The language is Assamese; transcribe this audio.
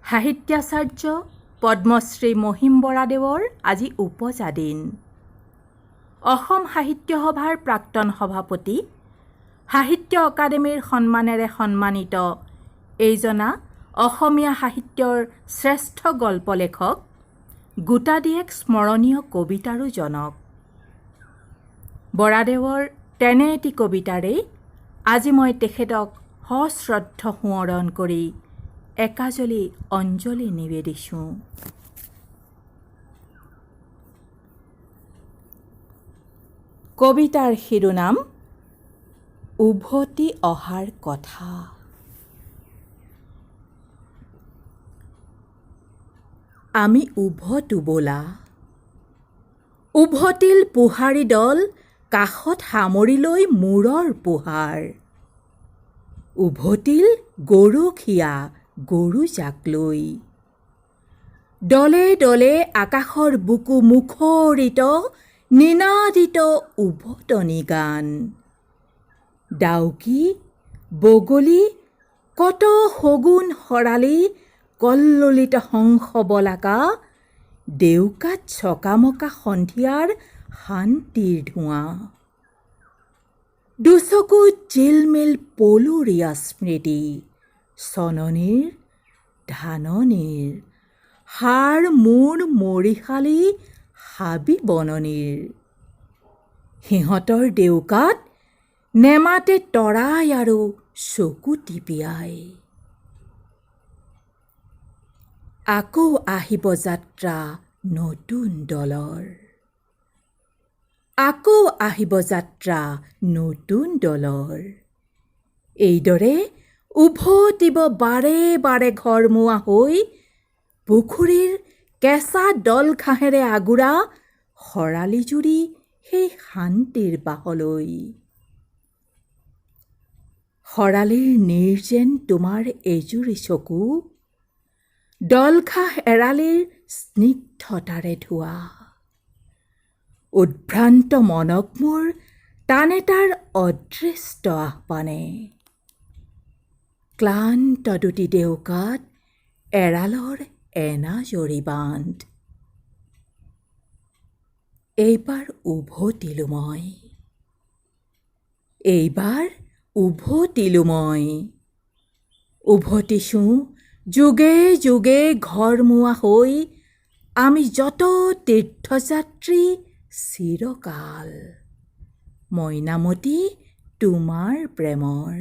সাহিত্যাচাৰ্য পদ্মশ্ৰী মহিম বৰাদেৱৰ আজি উপজা দিন। অসম সাহিত্য সভাৰ প্ৰাক্তন সভাপতি, সাহিত্য অকাডেমীৰ সন্মানেৰে সন্মানিত এইজনা অসমীয়া সাহিত্যৰ শ্ৰেষ্ঠ গল্প লেখক, গোটাদিয়েক স্মৰণীয় কবিতাৰো জনক। বৰাদেৱৰ তেনে এটি কবিতাৰেই আজি মই তেখেতক সশ্ৰদ্ধ সোঁৱৰণ কৰি একাজলি অঞ্জলি নিবেদিছোঁ। কবিতাৰ শিৰোনাম উভতি অহাৰ কথা। আমি উভতো বোলা, উভতিল পোহাৰী দল কাষত সামৰি লৈ মূৰৰ পোহাৰ। উভতিল গৰখীয়া গৰু জাক লৈ, দলে দলে আকাশৰ বুকু মুখৰিত নিনাদিত উভতনি গান। ডাউকি বগলী কত শগুন শৰালী কল্লোলিত হংস বলাকা, ডেউকাত চকামকা সন্ধিয়াৰ শান্তিৰ ধোঁৱা। দুচকুত জিলমিল পলুৰীয়া স্মৃতি, চননীৰ ধাননিৰ সাৰ মূৰ মৰিশালী হাবি বননিৰ। সিহঁতৰ ডেউকাত নেমাতে তৰাই আৰু চকু টিপিয়াই। আকৌ আহিব যাত্ৰা নতুন দলৰ, আকৌ আহিব যাত্ৰা নতুন দলৰ। এইদৰে উভতিব বাৰে বাৰে ঘৰমুৱা হৈ, পুখুৰীৰ কেঁচা দল ঘাঁহেৰে আগুৰা শৰালী জুৰি সেই শান্তিৰ বাহলৈ। শৰালীৰ নীৰ যেন তোমাৰ এজুৰি চকু, দল ঘাঁহ এৰালিৰ স্নিগ্ধতাৰে ধোৱা। উদ্ভ্ৰান্ত মনক মোৰ টানে তাৰ অদৃষ্ট আহ্বানে, ক্লান্ত দুটি ডেউকাত এৰালৰ এনাজৰী বান্ধ। এইবাৰ উভতিলো মই, এইবাৰ উভতিলো মই। উভতিছোঁ যুগে যুগে ঘৰমুৱা হৈ, আমি যত তীৰ্থযাত্ৰী চিৰকাল। মইনামতী তোমাৰ প্ৰেমৰ।